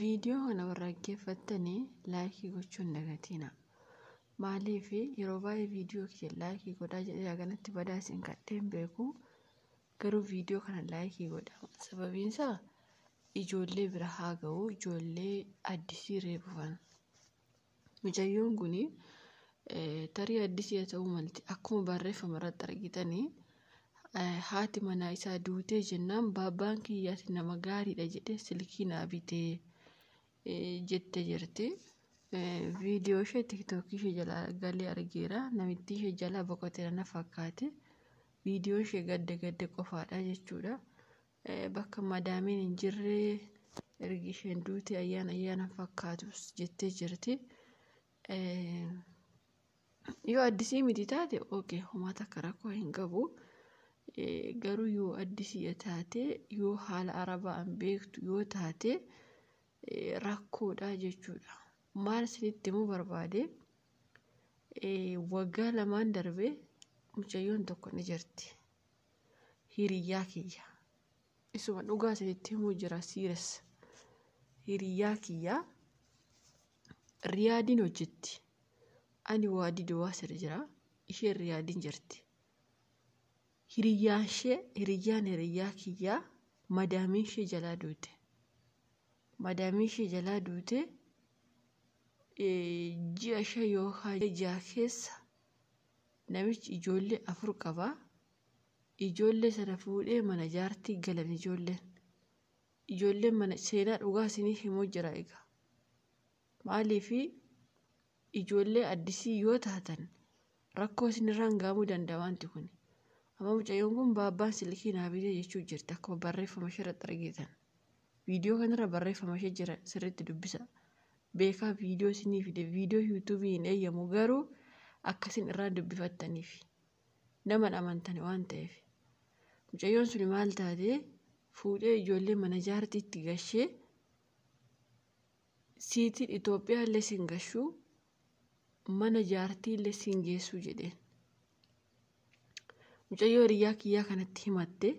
Viidiyoo kana warra dhaggeeffattanii laayikii gochuun dagatina. Maaliif yeroo baay'ee viidiyoo kiyya laayikii godhaa jedhee kanatti badaasin kadheen beeku garuu viidiyoo kana laayikii godha. Sababiin isaa ijoollee bira haa ga'u, ijoollee addisii reebufan. Mucayyoon kun tarii addisii haa ta'uu malti. Akkuma barreeffama irratti argitanii haati manaa isaa duutee jennaan baabbaan kiyyaati nama gaariidha jedhee silkii naa bitee jette jirti. Viidiyoo ishee tiktookii ishee jalaa galee argeera. Namitti ishee jalaa boqotee na fakkaate. Viidiyoo ishee gadda qofaadha jechuudha. Bakka madaamiin hin jirre ergi isheen duutee ayyaana fakkaatus jettee jirti. Yoo addisii miti taate ookee homaa takka rakkoo hin qabu. Garuu yoo addisii taate yoo haala arabaan beektu yoo taate rakkoodha jechuudha. Maal isinitti himuu barbaade waggaa lamaan darbee mucayyoon tokko ni jirti. Hiriyyaa kiyya. Isuma dhugaa isinitti himuu jira siires. Hiriyyaa kiyya Riyaadiin hojjetti. Ani waadii duwwaa sirra jira. Isheen Riyaadiin jirti. Hiriyyaan hiriyyaa kiyyaa madaamiin ishee jalaa duute. Madaamiin ishee jalaa duute ji'a 5 yookaan 6 keessa namichi ijoollee 4 qaba. Ijoollee sana fuudhee mana jaartii galan ijoolleen. Ijoolleen mana seenaa dhugaa isinii himuu jira egaa. Maaliif ijoollee addisii yoo taatan rakkoo isinirraan gahamuu danda'a wanti kun. Amma mucayyoon kun baabbaan silkii naa bitee jechuu jirti akkuma barreeffama ishee irratti argitan. Viidiyoo kanarra barreeffama ishee jira sirriitti dubbisa. Beekaa viidiyoo isinii fide viidiyoo yuutuubii hin eeyyamu garuu akkasin irraa dubbifattaniif nama amantani waan ta'eef. Mucayyoon suni maal taate fuudhee ijoollee mana jaartiitti gashee siitiin Itoophiyaa illee siin gashuu mana jaartii illee siin geessuu jedheen. Mucayyoo hiriyyaa kiyyaa kanatti himatte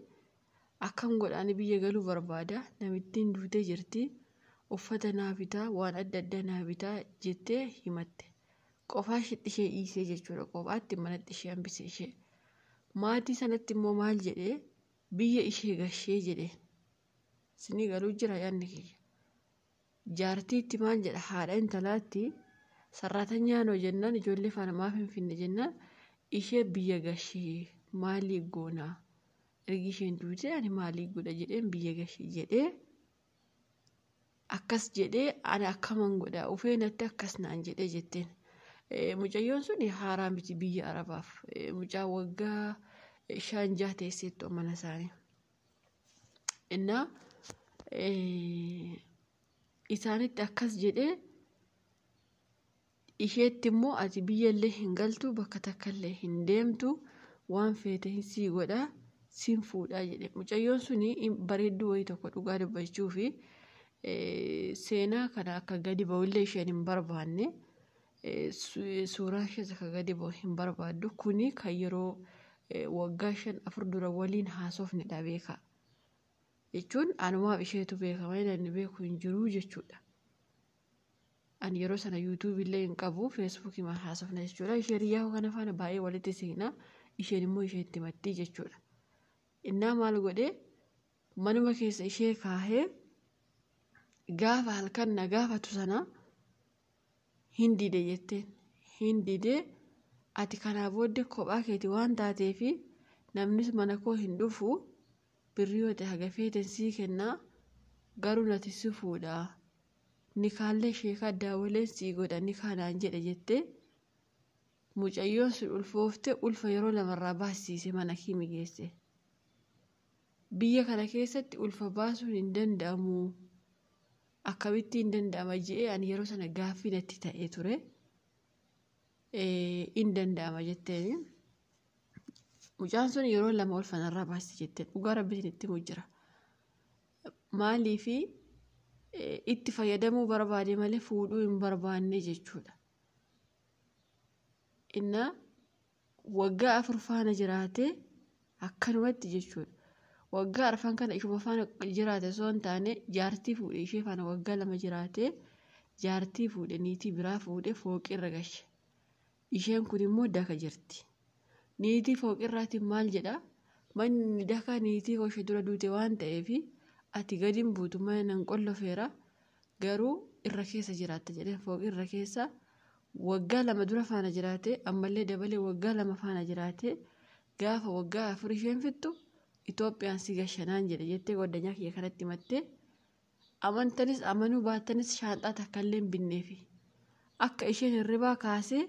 akkam godhaan biyya galuu barbaada. Namittiin duutee jirti. Uffata naa bitaa waan adda addaa naa bitaa jettee himatte. Qofaa ishee dhiisee jechuudha. Qofaatti manatti ishee hambise ishee. Maatii sanatti immoo maal jedhee biyya ishee gashee jedhee. Isinii galuu jira yaadni kiyya. Jaartiitti maal jedha haadha intalaatti sarraatanyaan hoo jennaan ijoollee faana maaf hin finne jennaan ishee biyya gashee maalii goonaa ergi isheen duutee ani maalii godha jedheen biyya gashee jedhee akkas jedhee ani akkaman godhaa ufee natti akkas naan jedhee jetteen. Mucayyoon sun haaraa miti biyya Arabaaf mucaa waggaa 5 teesseettoo mana isaanii. Innaa isaanitti akkas jedhee isheetti immoo ati biyya illee hin galtu bakka takka illee hin deemtu waan feete hin sii godhaa siin fuudhaa jedhe. Mucayyoon suni bareedduu wayii tokko dhugaa dubbachuu fi seenaa kana akka gadi ba'ullee isheen hin barbaanne suuraa ishees akka gadi ba'u hin barbaaddu. Kuni kan yeroo waggaa 5-4 dura waliin haasofnedha beekaa. Jechuun anumaaf isheetu beekama inni beeku hin jiru jechuudha. Ani yeroo sana yuutuubii illee hin qabu feesbuukii maan haasofna jechuudha. Ishee hiriyyaa kana faana baay'ee walitti seenaa isheen immoo isheetti himattii jechuudha. Innaa maal godhee manuma keessa ishee kaahee gaafa halkan na gaafatu sana hin dide jetteen. Hin dide ati kanaa booddee kophaa keeti waan taateefi namnis mana koo hin dhufu birrii yoo ta'e haga feeten sii kennaa garuu nati si fuudhaa. Nikaallee sheekaa daawwaleen sii godha nikaanaan jedhe jettee mucayyoon sun ulfoofte ulfa yeroo lamarraa baasiise mana kimi geesse. Biyya kana keessatti ulfa baasuun hin danda'amu. Akkamitti hin danda'ama jedhee ani yeroo sana gaaffii natti ta'ee ture. Hin danda'ama jetteeni. Mucaan sun yeroo 2 ulfanarraa baasise jetteen dhugaa rabbiin itti himuu jira. Maaliifi itti fayyadamuu barbaade malee fuudhuu hin barbaanne jechuudha. Innaa waggaa 4 faana jiraate akkanumatti jechuudha. waggaa arfan kana ishuma faana jiraate osoo hin taane jaartii fuudhe ishee faana waggaa 2 jiraate jaartii fuudhe niitii biraa fuudhe fooqirra gashe. Isheen kun immoo daka jirti. Niitii fooqirraatiin maal jedha? Manni daka niitii ishee dura duute waan ta'eef ati gadi hin buutu mana nan qollofeera garuu irra keessa jiraatta jedhee fooqirra keessa waggaa 2 dura faana jiraate ammallee dabalee waggaa 2 faana jiraate gaafa waggaa 4 isheen fixxu Itoophiyaan si gashanaan jedhe jettee goddanyaa kiyya kanatti himattee amantanis amanuu baattanis shaanxaa takka illee hin binneefi akka isheen hirribaa kaasee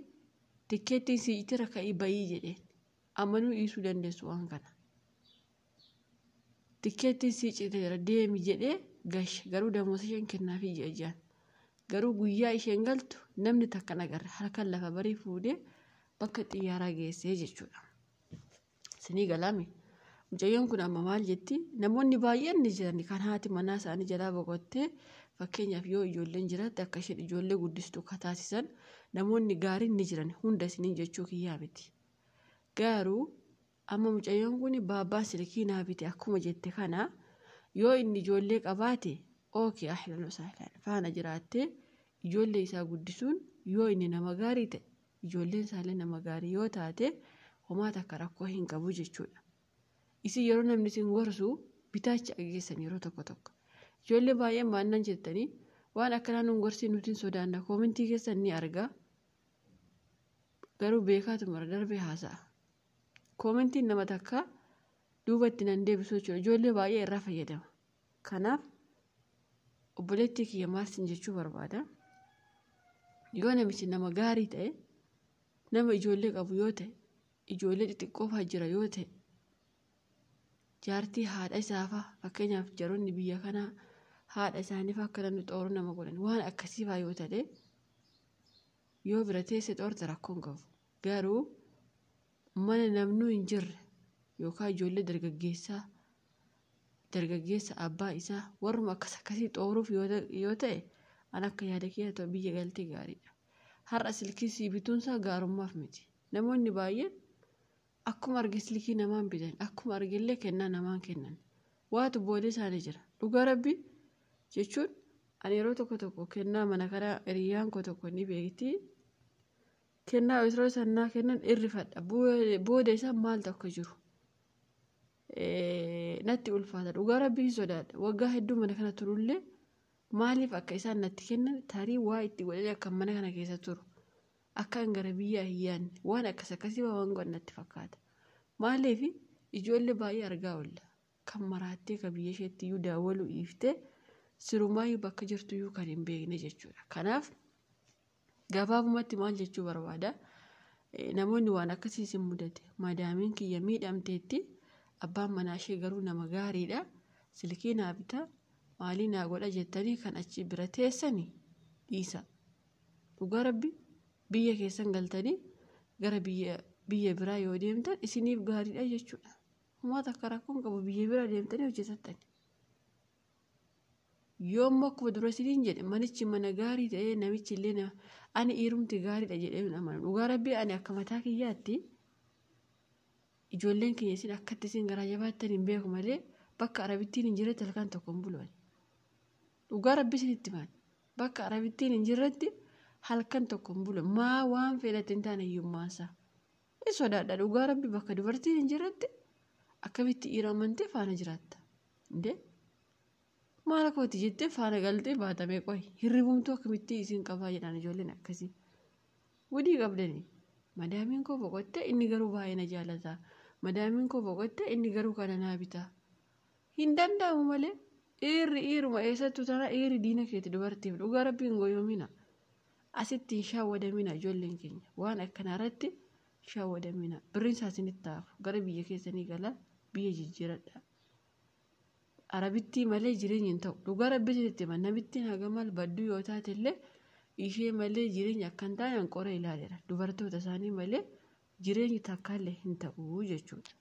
tikkeettiin si'itira ka'ii bayii jedheen amanuu dhiisuu dandeessu waan kana. Tikkeettiin si'itira deemi jedhee gashe garuu damoosa isheen kennaafi ji'a garuu guyyaa isheen galtu namni takka nagarre halkan lafa barii fuudhee bakka xiyyaaraa geessee jechuudha. Sinii galaami. Mucayyoon kun amma maal jetti? Namoonni baay'een ni jiran kan haati manaa isaanii jalaa boqottee fakkeenyaaf yoo ijoolleen jiraatti akka isheen ijoollee guddistu taasisan namoonni gaariin ni jiran hunda isiniin jechuu kiyyaa miti. Garuu amma mucayyoon kun baabbaan silkii naa bite akkuma jette kana yoo inni ijoollee qabaate ookee ahlan wasahlan faana jiraattee ijoollee isaa guddisuun yoo inni nama gaarii ta'e ijoolleen isaallee nama gaarii yoo taate homaa takka rakkoo hin qabu jechuudha. Isin yeroo namni isin gorsu bitaacha ageessan yeroo tokko. Ijoollee baay'een maannan jettanii waan akkanaa nun gorsii nuti sodaanna koomentii keessan ni argaa. Garuu beekaatu mara darbee haasa'a. Koomentiin nama takka duubatti nan deebisuu jechuudha. Ijoollee baay'ee irraa fayyadama. Kanaaf obboleettii kiyya maalsin jechuu barbaada. Yoo namichi nama gaarii ta'e nama ijoollee qabu yoo ta'e ijoollee xixiqqoo fa'aa jira yoo ta'e jaartii haadha isaafaa fakkeenyaaf jaroonni biyya kanaa haadha isaaniif akka namni xooruu nama godhan waan akkasii fa'aa yoo ta'e yoo bira teesse xoorte rakkoo hin qabu. Garuu mana namnuu hin jirre yookaan ijoollee dargaggeessa abbaa isaa warruma akkasii xooruuf yoo ta'e an akka yaada kiyya ta'u biyya galtee gaariidha. Har'a silkii sii bituunsaa gaarummaaf miti. Namoonni baay'een akkuma arge silkii namaan bitan akkuma argellee kennaa namaan kennan waatu boodee isaanii jira. Dhugaa rabbi jechuun ani yeroo tokko kennaa mana kana hiriyyaan koo tokko ni beekti. Kennaa yeroo sannaa kennan irrifadha booda isaa maal tokko jiru. Natti ulfaata dhugaa rabbii sodaadha waggaa hedduu mana kana turullee maaliif akka isaan natti kennan tarii waa itti godhanii akka mana kana keessa turu. Akkaan gara biyyaa hin yaadne waan akkasii waan godhatti fakkaata. Maaliif ijoollee baay'ee argaa oolla kan maraattee kan biyya isheetti iyyuu daawwaluu dhiiftee sirumaayyuu bakka jirtu iyyuu kan hin beekne jechuudha. Kanaaf gabaabumatti maal jechuu barbaada? Namoonni waan akkasii isin mudate madaamiin kiyya miidhamteetti abbaan manaa ishee garuu nama gaariidha. Silkii naa bitaa maalii naa godha jettanii kan achi bira teessanii dhiisa. Dhugaa rabbi biyya keessan galtanii gara biyya biraa yoo deemtan isiniif gaariidha jechuudha. Homaa takka rakkoon qabu biyya biraa deemtanii hojjetattani. Yoommoo akkuma dura isiniin jedhe manichi mana gaarii ta'ee namichi illee ani dhiirumti gaariidha jedhee hin amanu. Dhugaa rabbii ani akka mataa kiyyaatti ijoolleen keenya isin akkatti isin garaa jabaattan hin beeku malee bakka arabittiin hin jirretti halkan tokko hin bulu'an. Dhugaa rabbii isinitti himan bakka arabittiin hin jirretti halkan tokko hin bulu'an maa waan fedhatti hin taane hiyyummaansa. Inni sodaadha dhugaa rabbii bakka dubartiin hin jirretti akkamitti dhiira amantee faana jiraatta. Indee maal kooti jettee faana galtee baatamee qoy hirribumtuu akkamitti isin qabaa jedhaan ijoolleen akkasii. Gudii qabdanii madaamiin koo boqottee inni garuu baay'ee na jaallata. Madaamiin koo boqottee inni garuu kana naa bitaa. Hin danda'amu malee dhiiruma eessattuu tana dhiirri diina keetti dubartiif dhugaa rabbiin gooyoomina. Asitti hin shaawwadamina ijoolleen keenya waan akkanaarratti shaawwadamina. Birriin isaa isinitti taafu gara biyya keessanii gala biyya jijjiiradha. Arabittii malee jireenya hin ta'u. Dhugaa rabbii isinitti himan namittiin haga maal badduu yoo taate illee ishee malee jireenya akka hin taane qoree ilaaleera. Dubartoota isaanii malee jireenyi takkaallee hin ta'u jechuudha.